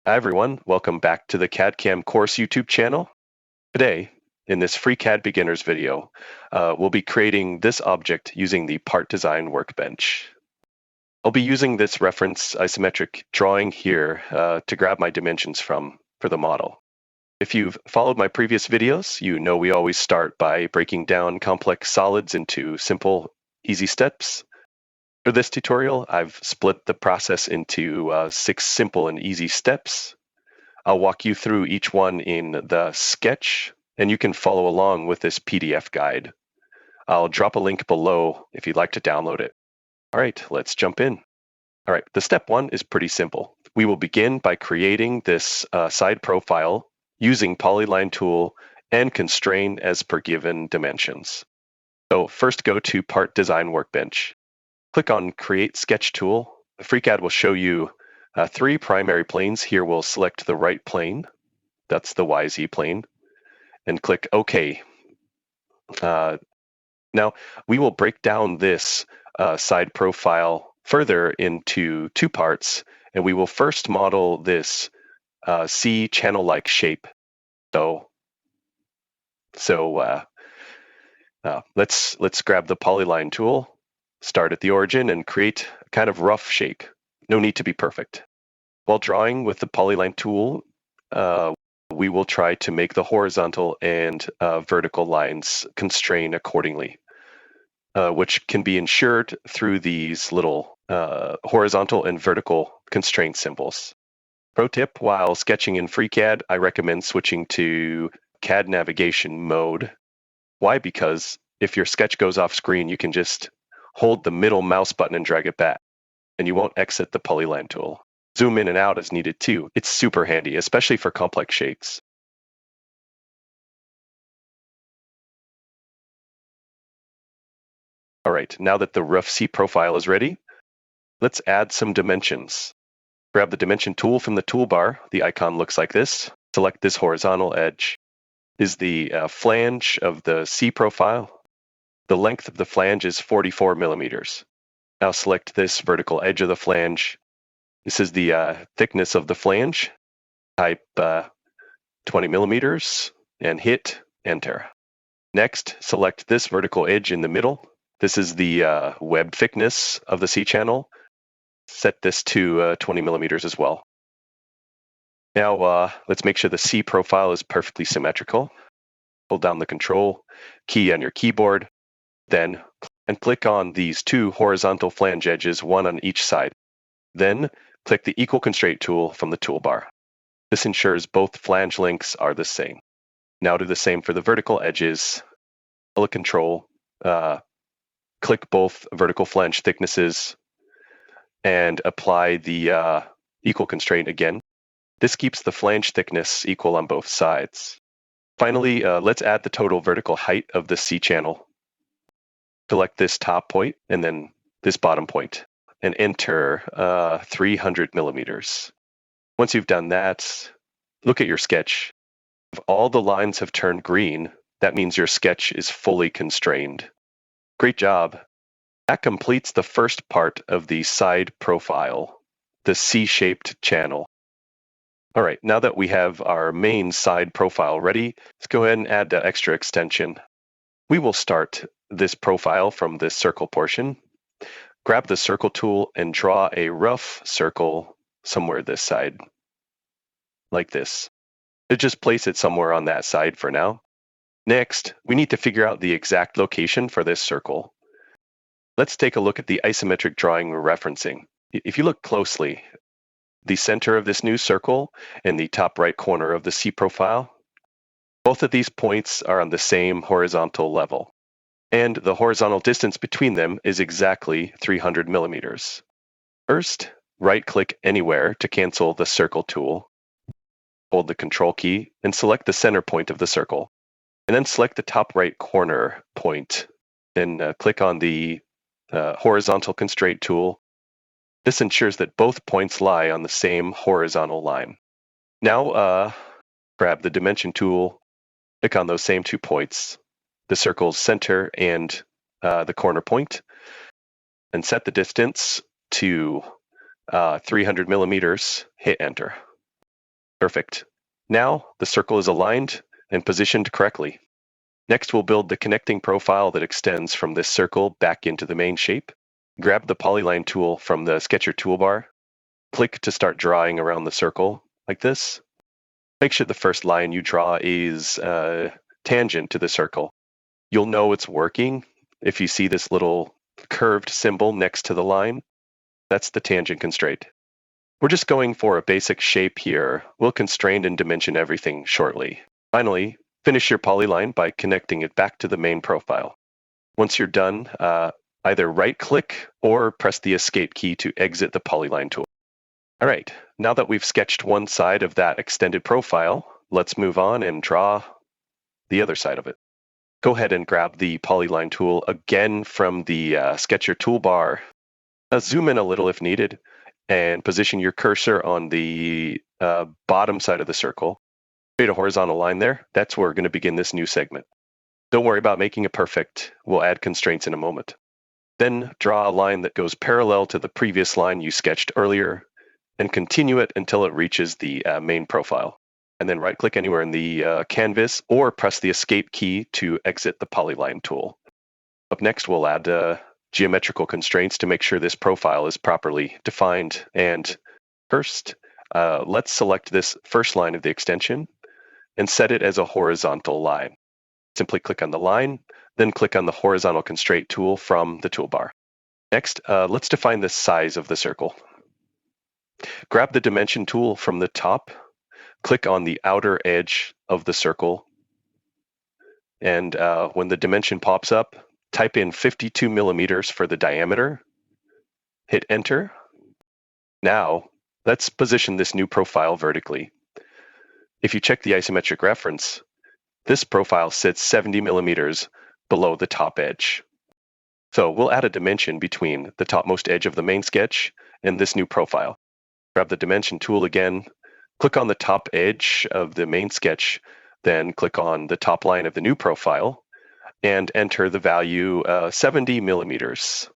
Hi everyone, welcome back to the CAD/CAM course YouTube channel. Today, in this FreeCAD beginners video, we'll be creating this object using the Part Design Workbench. I'll be using this reference isometric drawing here to grab my dimensions from for the model. If you've followed my previous videos, you know we always start by breaking down complex solids into simple, easy steps. For this tutorial, I've split the process into 6 simple and easy steps. I'll walk you through each one in the sketch, and you can follow along with this PDF guide. I'll drop a link below if you'd like to download it. All right, let's jump in. All right, the step 1 is pretty simple. We will begin by creating this side profile using Polyline tool and constrain as per given dimensions. So first go to Part Design Workbench. Click on Create Sketch Tool. FreeCAD will show you 3 primary planes. Here we'll select the right plane. That's the YZ plane. And click OK. Now, we will break down this side profile further into 2 parts. And we will first model this C channel-like shape. So let's grab the Polyline tool. Start at the origin and create a kind of rough shape. No need to be perfect. While drawing with the Polyline tool, we will try to make the horizontal and vertical lines constrain accordingly, which can be ensured through these little horizontal and vertical constraint symbols. Pro tip, while sketching in FreeCAD, I recommend switching to CAD navigation mode. Why? Because if your sketch goes off screen, you can just hold the middle mouse button and drag it back, and you won't exit the Polyline tool. Zoom in and out as needed too. It's super handy, especially for complex shapes. All right, now that the rough C profile is ready, let's add some dimensions. Grab the dimension tool from the toolbar. The icon looks like this. Select this horizontal edge. Is the flange of the C profile. The length of the flange is 44 millimeters. Now select this vertical edge of the flange. This is the thickness of the flange. Type 20 millimeters and hit enter. Next, select this vertical edge in the middle. This is the web thickness of the C channel. Set this to 20 millimeters as well. Now let's make sure the C profile is perfectly symmetrical. Hold down the Control key on your keyboard. Then click on these 2 horizontal flange edges, one on each side. Then click the Equal Constraint tool from the toolbar. This ensures both flange lengths are the same. Now do the same for the vertical edges. Hold Control, click both vertical flange thicknesses, and apply the Equal Constraint again. This keeps the flange thickness equal on both sides. Finally, let's add the total vertical height of the C channel. Select this top point and then this bottom point and enter 300 millimeters. Once you've done that, look at your sketch. If all the lines have turned green, that means your sketch is fully constrained. Great job. That completes the first part of the side profile, the C-shaped channel. All right, now that we have our main side profile ready, let's go ahead and add the extra extension. We will start this profile from this circle portion. Grab the circle tool and draw a rough circle somewhere this side, like this. Just place it somewhere on that side for now. Next, we need to figure out the exact location for this circle. Let's take a look at the isometric drawing we're referencing. If you look closely, the center of this new circle and the top right corner of the C profile, both of these points are on the same horizontal level, and the horizontal distance between them is exactly 300 millimeters. First, right-click anywhere to cancel the circle tool. Hold the Control key and select the center point of the circle, and then select the top right corner point, and click on the horizontal constraint tool. This ensures that both points lie on the same horizontal line. Now, grab the dimension tool, click on those same 2 points, the circle's center and the corner point, and set the distance to 300 millimeters, hit enter. Perfect. Now the circle is aligned and positioned correctly. Next, we'll build the connecting profile that extends from this circle back into the main shape. Grab the polyline tool from the Sketcher toolbar. Click to start drawing around the circle like this. Make sure the first line you draw is tangent to the circle. You'll know it's working if you see this little curved symbol next to the line. That's the tangent constraint. We're just going for a basic shape here. We'll constrain and dimension everything shortly. Finally, finish your polyline by connecting it back to the main profile. Once you're done, either right-click or press the Escape key to exit the polyline tool. All right, now that we've sketched one side of that extended profile, let's move on and draw the other side of it. Go ahead and grab the polyline tool again from the Sketcher toolbar. Zoom in a little if needed, and position your cursor on the bottom side of the circle. Create a horizontal line there. That's where we're going to begin this new segment. Don't worry about making it perfect. We'll add constraints in a moment. Then draw a line that goes parallel to the previous line you sketched earlier, and continue it until it reaches the main profile. And then right-click anywhere in the canvas or press the Escape key to exit the polyline tool. Up next, we'll add geometrical constraints to make sure this profile is properly defined. And first, let's select this first line of the extension and set it as a horizontal line. Simply click on the line, then click on the horizontal constraint tool from the toolbar. Next, let's define the size of the circle. Grab the dimension tool from the top, click on the outer edge of the circle, and when the dimension pops up, type in 52 millimeters for the diameter, hit enter. Now, let's position this new profile vertically. If you check the isometric reference, this profile sits 70 millimeters below the top edge. So we'll add a dimension between the topmost edge of the main sketch and this new profile. Grab the dimension tool again, click on the top edge of the main sketch, then click on the top line of the new profile, and enter the value 70 millimeters.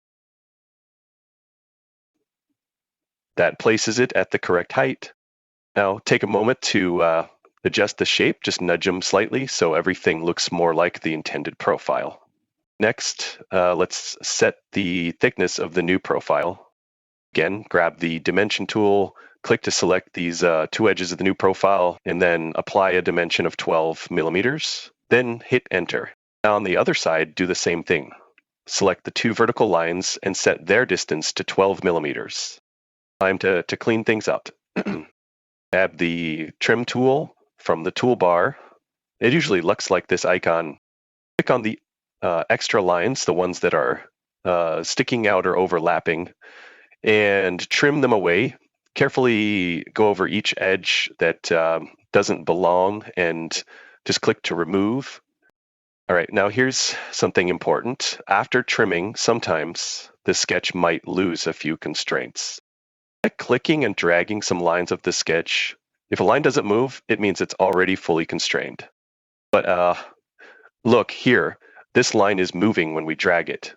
That places it at the correct height. Now take a moment to adjust the shape, just nudge them slightly so everything looks more like the intended profile. Next, let's set the thickness of the new profile. Again, grab the dimension tool, click to select these two edges of the new profile, and then apply a dimension of 12 millimeters, then hit enter. Now on the other side, do the same thing. Select the two vertical lines and set their distance to 12 millimeters. Time to clean things up. Grab the trim tool from the toolbar. It usually looks like this icon. Click on the extra lines, the ones that are sticking out or overlapping, and trim them away. Carefully go over each edge that doesn't belong and just click to remove. All right, now here's something important. After trimming, sometimes the sketch might lose a few constraints. By clicking and dragging some lines of the sketch, if a line doesn't move, it means it's already fully constrained. But look here, this line is moving when we drag it,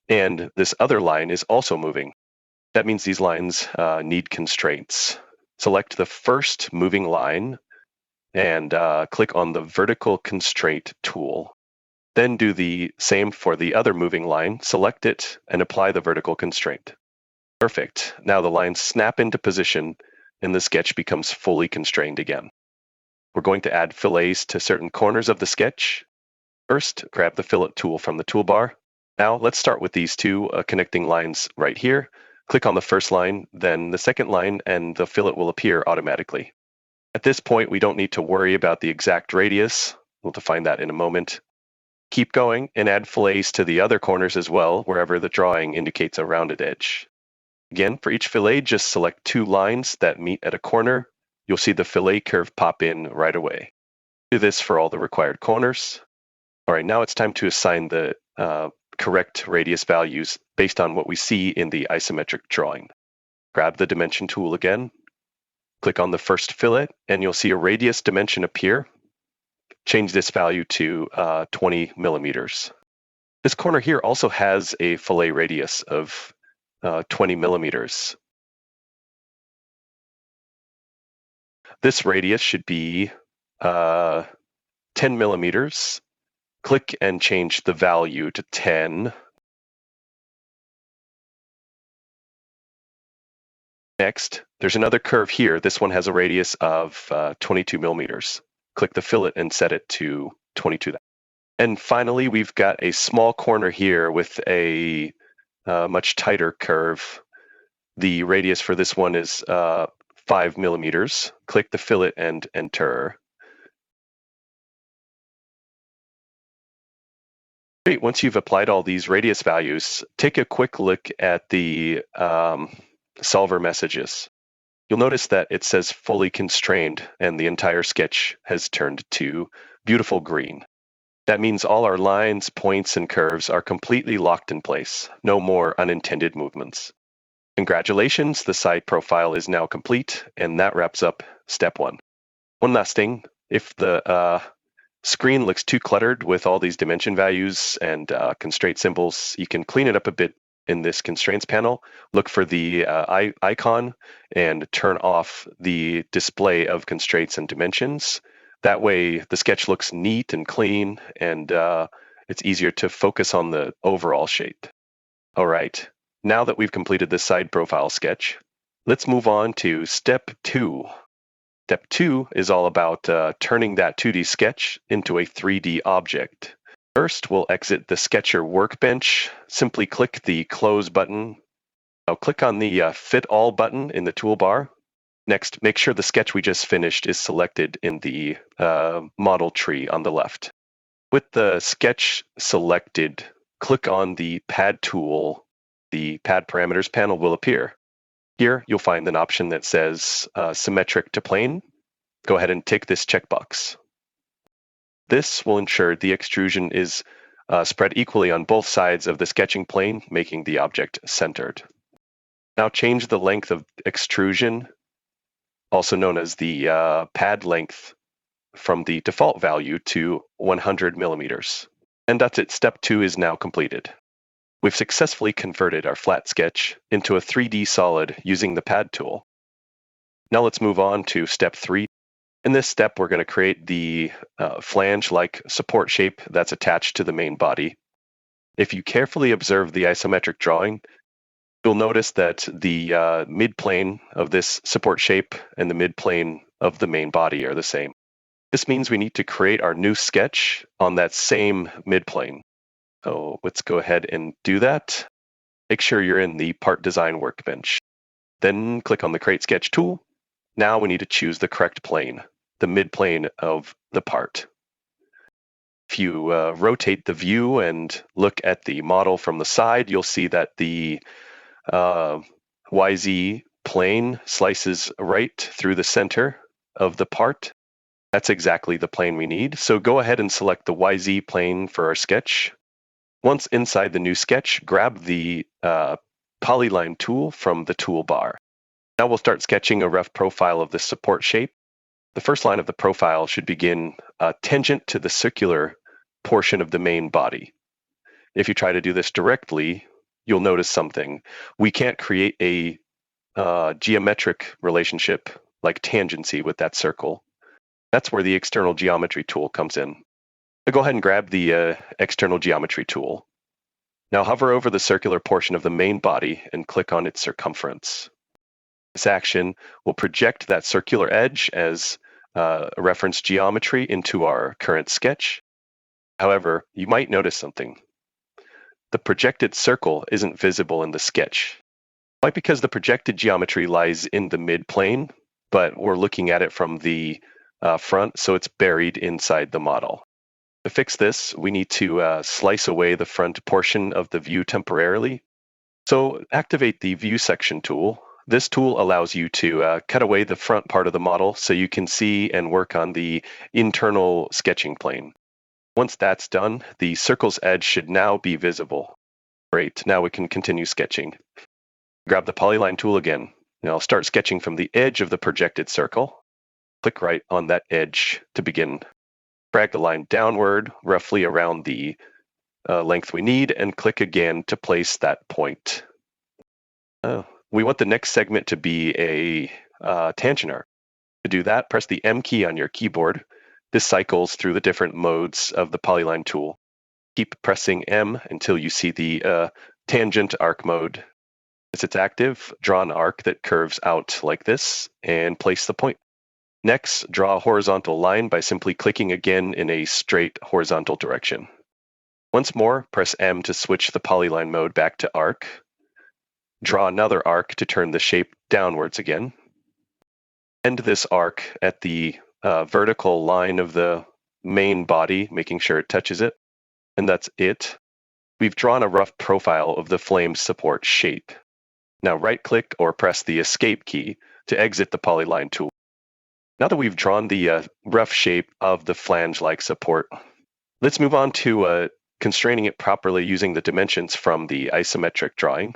and this other line is also moving. That means these lines need constraints. Select the first moving line and click on the vertical constraint tool. Then do the same for the other moving line, select it, and apply the vertical constraint. Perfect. Now the lines snap into position and the sketch becomes fully constrained again. We're going to add fillets to certain corners of the sketch. First, grab the fillet tool from the toolbar. Now let's start with these two connecting lines right here. Click on the first line, then the second line, and the fillet will appear automatically. At this point, we don't need to worry about the exact radius. We'll define that in a moment. Keep going and add fillets to the other corners as well, wherever the drawing indicates a rounded edge. Again, for each fillet, just select two lines that meet at a corner. You'll see the fillet curve pop in right away. Do this for all the required corners. All right, now it's time to assign the correct radius values based on what we see in the isometric drawing. Grab the dimension tool again, click on the first fillet, and you'll see a radius dimension appear. Change this value to 20 millimeters. This corner here also has a fillet radius of 20 millimeters. This radius should be 10 millimeters. Click and change the value to 10. Next, there's another curve here. This one has a radius of 22 millimeters. Click the fillet and set it to 22. And finally, we've got a small corner here with a much tighter curve. The radius for this one is 5 millimeters. Click the fillet and enter. Great. Once you've applied all these radius values, take a quick look at the solver messages. You'll notice that it says fully constrained and the entire sketch has turned to beautiful green. That means all our lines, points, and curves are completely locked in place. No more unintended movements. Congratulations, the side profile is now complete, and that wraps up step 1. One last thing, if the screen looks too cluttered with all these dimension values and constraint symbols, you can clean it up a bit in this constraints panel. Look for the icon and turn off the display of constraints and dimensions. That way the sketch looks neat and clean, and it's easier to focus on the overall shape. All right, now that we've completed this side profile sketch, let's move on to step 2. Step 2 is all about turning that 2D sketch into a 3D object. First, we'll exit the Sketcher workbench. Simply click the Close button. Now click on the Fit All button in the toolbar. Next, make sure the sketch we just finished is selected in the model tree on the left. With the sketch selected, click on the Pad tool. The Pad Parameters panel will appear. Here, you'll find an option that says Symmetric to Plane. Go ahead and tick this checkbox. This will ensure the extrusion is spread equally on both sides of the sketching plane, making the object centered. Now change the length of extrusion, also known as the pad length, from the default value to 100 millimeters. And that's it. Step 2 is now completed. We've successfully converted our flat sketch into a 3D solid using the pad tool. Now let's move on to step 3. In this step, we're going to create the flange-like support shape that's attached to the main body. If you carefully observe the isometric drawing, you'll notice that the midplane of this support shape and the midplane of the main body are the same. This means we need to create our new sketch on that same midplane. So let's go ahead and do that. Make sure you're in the Part Design workbench. Then click on the Create Sketch tool. Now we need to choose the correct plane, the midplane of the part. If you rotate the view and look at the model from the side, you'll see that the YZ plane slices right through the center of the part. That's exactly the plane we need. So go ahead and select the YZ plane for our sketch. Once inside the new sketch, grab the polyline tool from the toolbar. Now we'll start sketching a rough profile of the support shape. The first line of the profile should begin tangent to the circular portion of the main body. If you try to do this directly, you'll notice something. We can't create a geometric relationship like tangency with that circle. That's where the external geometry tool comes in. So go ahead and grab the external geometry tool. Now hover over the circular portion of the main body and click on its circumference. This action will project that circular edge as a reference geometry into our current sketch. However, you might notice something. The projected circle isn't visible in the sketch. Might because the projected geometry lies in the midplane, but we're looking at it from the front, so it's buried inside the model. To fix this, we need to slice away the front portion of the view temporarily. So activate the View Section tool. This tool allows you to cut away the front part of the model so you can see and work on the internal sketching plane. Once that's done, the circle's edge should now be visible. Great, now we can continue sketching. Grab the polyline tool again. Now I'll start sketching from the edge of the projected circle. Click right on that edge to begin. Drag the line downward, roughly around the length we need, and click again to place that point. We want the next segment to be a tangent arc. To do that, press the M key on your keyboard. This cycles through the different modes of the polyline tool. Keep pressing M until you see the tangent arc mode. As it's active, draw an arc that curves out like this and place the point. Next, draw a horizontal line by simply clicking again in a straight horizontal direction. Once more, press M to switch the polyline mode back to arc. Draw another arc to turn the shape downwards again. End this arc at the vertical line of the main body, making sure it touches it. And that's it. We've drawn a rough profile of the Flame's support shape. Now right-click or press the Escape key to exit the polyline tool. Now that we've drawn the rough shape of the flange-like support, let's move on to constraining it properly using the dimensions from the isometric drawing.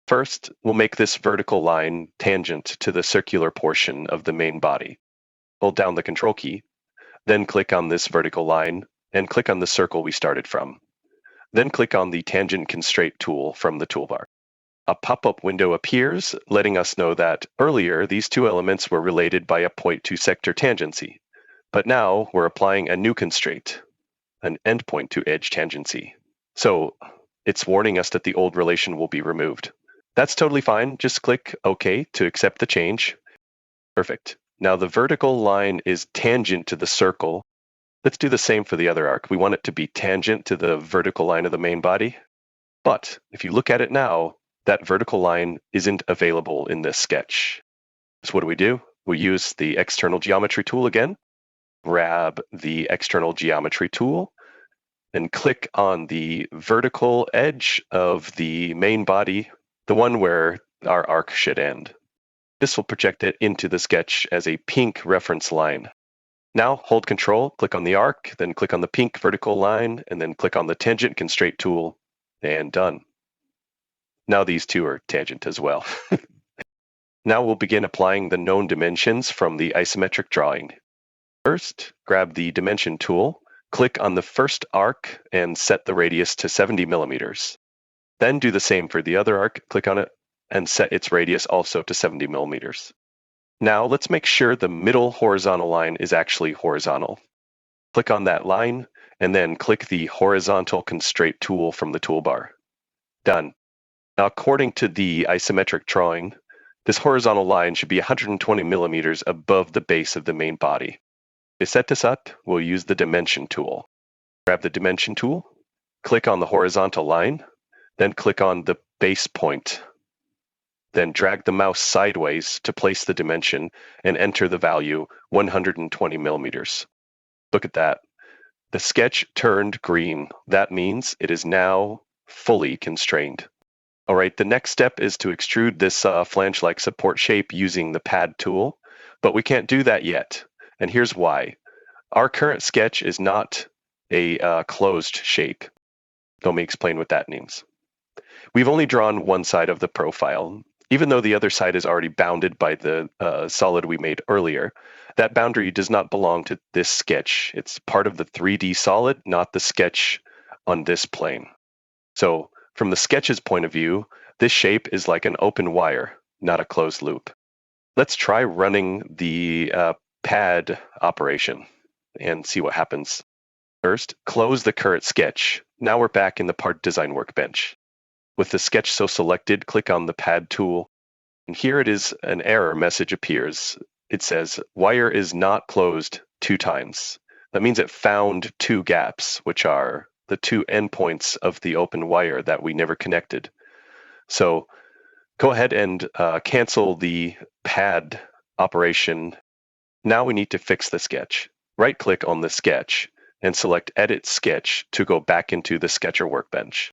First, we'll make this vertical line tangent to the circular portion of the main body. Hold down the Control key, then click on this vertical line and click on the circle we started from. Then click on the Tangent Constraint tool from the toolbar. A pop-up window appears, letting us know that earlier these two elements were related by a point-to-sector tangency, but now we're applying a new constraint, an endpoint-to-edge tangency. So it's warning us that the old relation will be removed. That's totally fine. Just click OK to accept the change. Perfect. Now the vertical line is tangent to the circle. Let's do the same for the other arc. We want it to be tangent to the vertical line of the main body. But if you look at it now, that vertical line isn't available in this sketch. So what do? We use the external geometry tool again, grab the external geometry tool, and click on the vertical edge of the main body, the one where our arc should end. This will project it into the sketch as a pink reference line. Now hold Control, click on the arc, then click on the pink vertical line, and then click on the Tangent Constraint tool, and done. Now these two are tangent as well. Now we'll begin applying the known dimensions from the isometric drawing. First, grab the Dimension tool, click on the first arc, and set the radius to 70 millimeters. Then do the same for the other arc, click on it, and set its radius also to 70 millimeters. Now let's make sure the middle horizontal line is actually horizontal. Click on that line, and then click the Horizontal Constraint tool from the toolbar. Done. Now, according to the isometric drawing, this horizontal line should be 120 millimeters above the base of the main body. To set this up, we'll use the Dimension tool. Grab the Dimension tool, click on the horizontal line, then click on the base point. Then drag the mouse sideways to place the dimension and enter the value 120 millimeters. Look at that. The sketch turned green. That means it is now fully constrained. All right, the next step is to extrude this flange-like support shape using the pad tool, but we can't do that yet. And here's why. Our current sketch is not a closed shape. Let me explain what that means. We've only drawn one side of the profile. Even though the other side is already bounded by the solid we made earlier, that boundary does not belong to this sketch. It's part of the 3D solid, not the sketch on this plane. So from the sketch's point of view, this shape is like an open wire, not a closed loop. Let's try running the pad operation and see what happens. First, close the current sketch. Now we're back in the part design workbench. With the sketch so selected, click on the pad tool. And here it is, an error message appears. It says, wire is not closed 2 times. That means it found 2 gaps, which are the 2 endpoints of the open wire that we never connected. So go ahead and cancel the pad operation. Now we need to fix the sketch. Right-click on the sketch and select Edit Sketch to go back into the Sketcher workbench.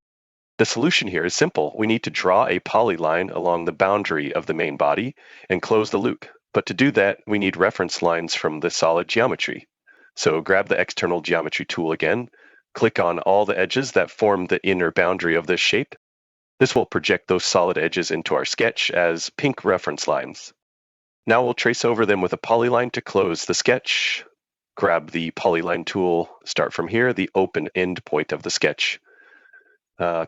The solution here is simple. We need to draw a polyline along the boundary of the main body and close the loop. But to do that, we need reference lines from the solid geometry. So grab the external geometry tool again, click on all the edges that form the inner boundary of this shape. This will project those solid edges into our sketch as pink reference lines. Now we'll trace over them with a polyline to close the sketch. Grab the polyline tool, start from here, the open end point of the sketch.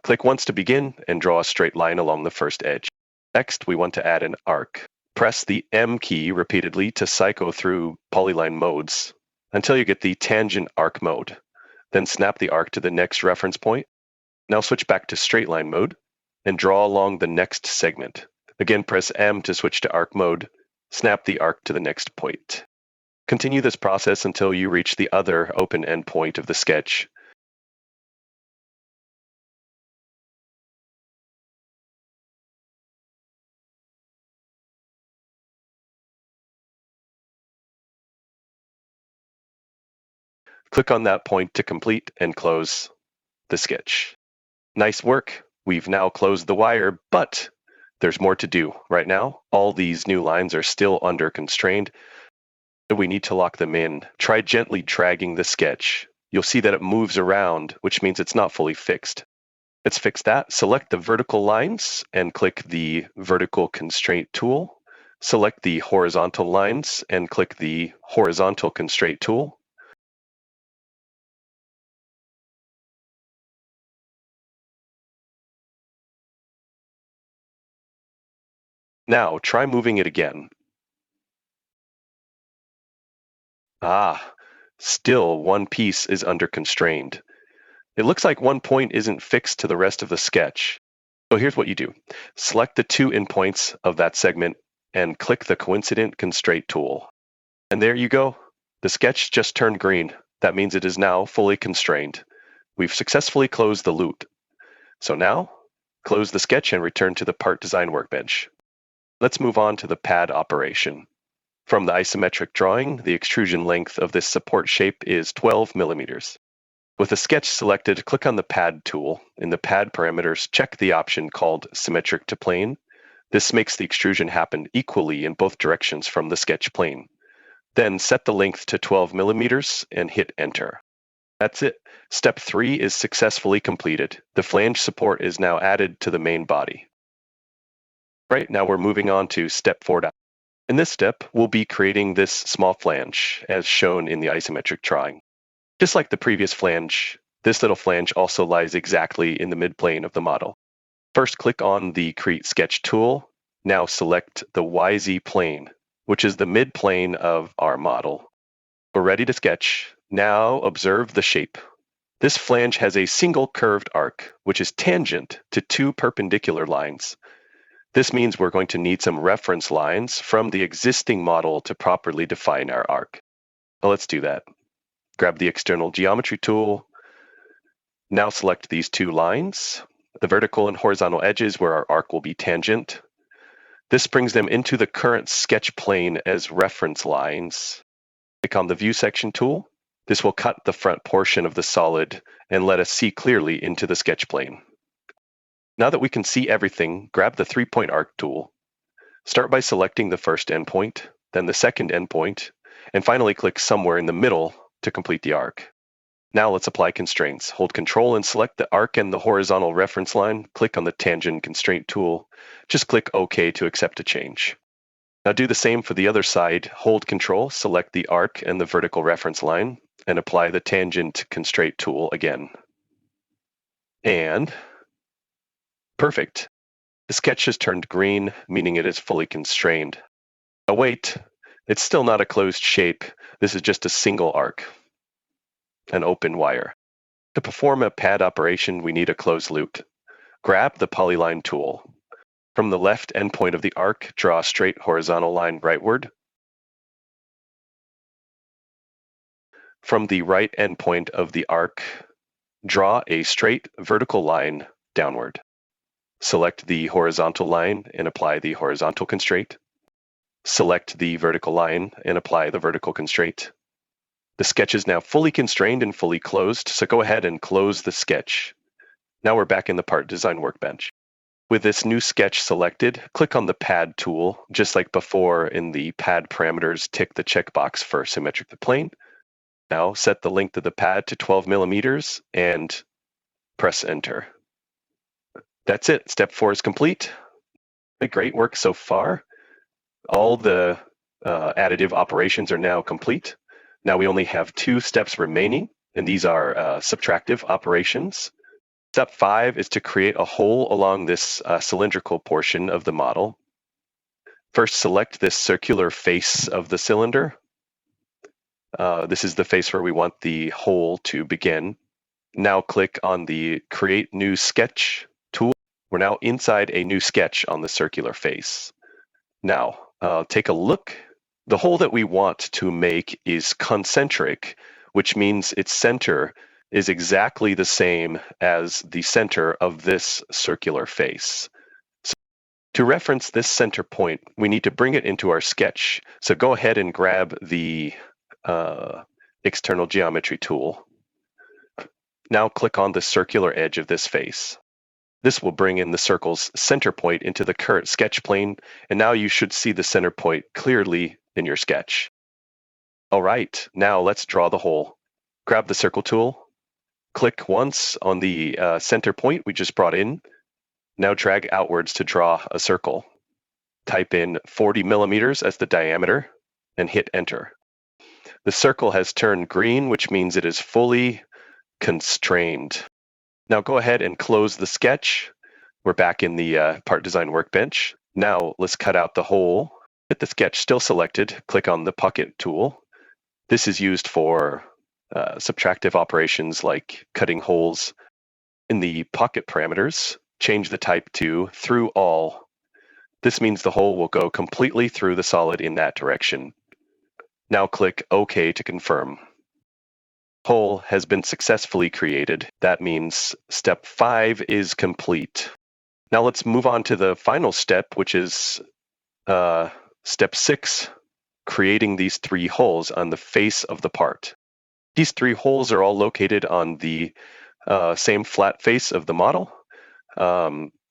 Click once to begin and draw a straight line along the first edge. Next, we want to add an arc. Press the M key repeatedly to cycle through polyline modes until you get the tangent arc mode. Then snap the arc to the next reference point. Now switch back to straight line mode and draw along the next segment. Again, press M to switch to arc mode. Snap the arc to the next point. Continue this process until you reach the other open endpoint of the sketch. Click on that point to complete and close the sketch. Nice work. We've now closed the wire, but there's more to do. Right now, all these new lines are still under constrained. We need to lock them in. Try gently dragging the sketch. You'll see that it moves around, which means it's not fully fixed. Let's fix that. Select the vertical lines and click the vertical constraint tool. Select the horizontal lines and click the horizontal constraint tool. Now try moving it again. Still one piece is under constrained. It looks like one point isn't fixed to the rest of the sketch. So here's what you do. Select the two endpoints of that segment and click the coincident constraint tool. And there you go. The sketch just turned green. That means it is now fully constrained. We've successfully closed the loop. So now, close the sketch and return to the part design workbench. Let's move on to the pad operation. From the isometric drawing, the extrusion length of this support shape is 12 millimeters. With the sketch selected, click on the pad tool. In the pad parameters, check the option called symmetric to plane. This makes the extrusion happen equally in both directions from the sketch plane. Then set the length to 12 millimeters and hit enter. That's it. Step 3 is successfully completed. The flange support is now added to the main body. Right, now we're moving on to step 4. In this step, we'll be creating this small flange as shown in the isometric drawing. Just like the previous flange, this little flange also lies exactly in the midplane of the model. First, click on the Create Sketch tool. Now select the YZ plane, which is the midplane of our model. We're ready to sketch. Now observe the shape. This flange has a single curved arc, which is tangent to two perpendicular lines. This means we're going to need some reference lines from the existing model to properly define our arc. Well, let's do that. Grab the external geometry tool. Now select these two lines, the vertical and horizontal edges where our arc will be tangent. This brings them into the current sketch plane as reference lines. Click on the View Section tool. This will cut the front portion of the solid and let us see clearly into the sketch plane. Now that we can see everything, grab the 3-point arc tool. Start by selecting the first endpoint, then the second endpoint, and finally click somewhere in the middle to complete the arc. Now let's apply constraints. Hold Control and select the arc and the horizontal reference line. Click on the Tangent Constraint tool. Just click OK to accept a change. Now do the same for the other side. Hold Control, select the arc and the vertical reference line, and apply the Tangent Constraint tool again. And perfect. The sketch has turned green, meaning it is fully constrained. Now wait, it's still not a closed shape. This is just a single arc, an open wire. To perform a pad operation, we need a closed loop. Grab the polyline tool. From the left endpoint of the arc, draw a straight horizontal line rightward. From the right endpoint of the arc, draw a straight vertical line downward. Select the horizontal line and apply the horizontal constraint. Select the vertical line and apply the vertical constraint. The sketch is now fully constrained and fully closed, so go ahead and close the sketch. Now we're back in the part design workbench. With this new sketch selected, click on the pad tool. Just like before in the pad parameters, tick the checkbox for symmetric to plane. Now set the length of the pad to 12 millimeters and press enter. That's it. Step 4 is complete. Great work so far. All the additive operations are now complete. Now we only have 2 steps remaining, and these are subtractive operations. Step 5 is to create a hole along this cylindrical portion of the model. First, select this circular face of the cylinder. This is the face where we want the hole to begin. Now click on the Create New Sketch tool. We're now inside a new sketch on the circular face. Now, take a look. The hole that we want to make is concentric, which means its center is exactly the same as the center of this circular face. So to reference this center point, we need to bring it into our sketch. So go ahead and grab the external geometry tool. Now click on the circular edge of this face. This will bring in the circle's center point into the current sketch plane, and now you should see the center point clearly in your sketch. All right, now let's draw the hole. Grab the circle tool, click once on the center point we just brought in. Now drag outwards to draw a circle. Type in 40 millimeters as the diameter and hit enter. The circle has turned green, which means it is fully constrained. Now go ahead and close the sketch. We're back in the part design workbench. Now let's cut out the hole. With the sketch still selected, click on the pocket tool. This is used for subtractive operations like cutting holes. In the pocket parameters, change the type to through all. This means the hole will go completely through the solid in that direction. Now click OK to confirm. Hole has been successfully created. That means step 5 is complete. Now let's move on to the final step, which is step 6, creating these 3 holes on the face of the part. These 3 holes are all located on the same flat face of the model.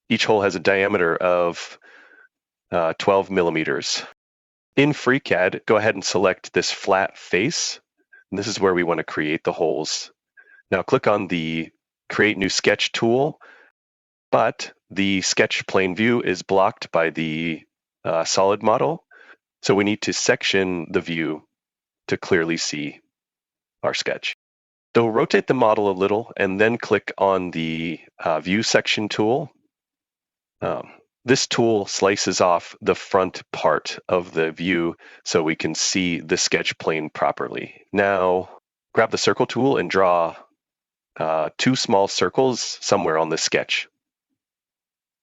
Each hole has a diameter of 12 millimeters. In FreeCAD, go ahead and select this flat face. This is where we want to create the holes. Now click on the Create New Sketch tool, but the sketch plane view is blocked by the solid model. So we need to section the view to clearly see our sketch. So rotate the model a little and then click on the View Section tool. This tool slices off the front part of the view so we can see the sketch plane properly. Now, grab the circle tool and draw 2 small circles somewhere on the sketch.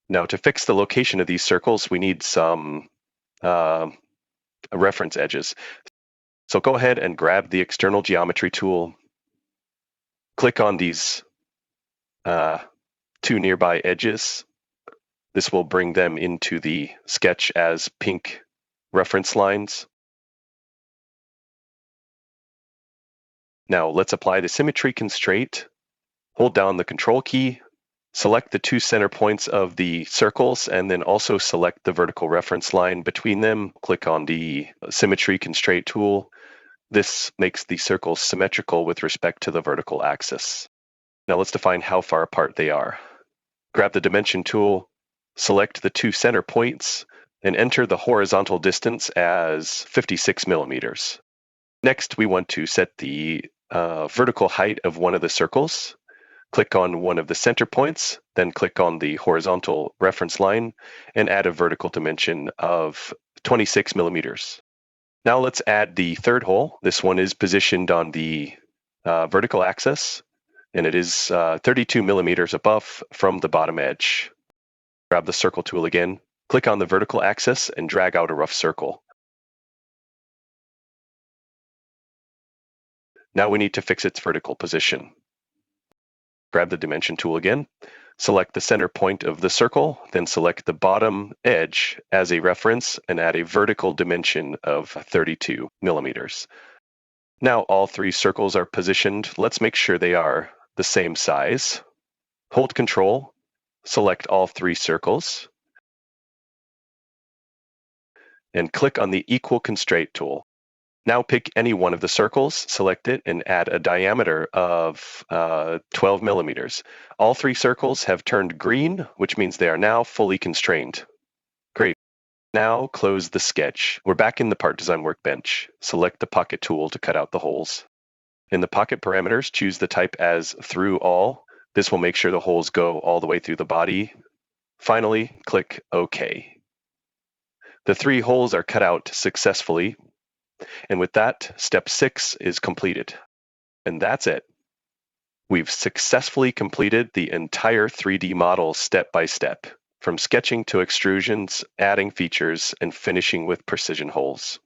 Now, to fix the location of these circles, we need some reference edges. So go ahead and grab the external geometry tool. Click on these 2 nearby edges. This will bring them into the sketch as pink reference lines. Now let's apply the symmetry constraint. Hold down the Control key, select the 2 center points of the circles, and then also select the vertical reference line between them. Click on the symmetry constraint tool. This makes the circles symmetrical with respect to the vertical axis. Now let's define how far apart they are. Grab the dimension tool, select the 2 center points, and enter the horizontal distance as 56 millimeters. Next, we want to set the vertical height of one of the circles. Click on one of the center points, then click on the horizontal reference line, and add a vertical dimension of 26 millimeters. Now let's add the 3rd hole. This one is positioned on the vertical axis, and it is 32 millimeters above from the bottom edge. Grab the circle tool again, click on the vertical axis, and drag out a rough circle. Now we need to fix its vertical position. Grab the dimension tool again, select the center point of the circle, then select the bottom edge as a reference and add a vertical dimension of 32 millimeters. Now all 3 circles are positioned. Let's make sure they are the same size. Hold Control, select all 3 circles, and click on the Equal Constraint tool. Now pick any one of the circles, select it, and add a diameter of 12 millimeters. All 3 circles have turned green, which means they are now fully constrained. Great. Now close the sketch. We're back in the part design workbench. Select the pocket tool to cut out the holes. In the pocket parameters, choose the type as through all. This will make sure the holes go all the way through the body. Finally, click OK. The 3 holes are cut out successfully, and with that, step 6 is completed. And that's it. We've successfully completed the entire 3D model step by step, from sketching to extrusions, adding features, and finishing with precision holes.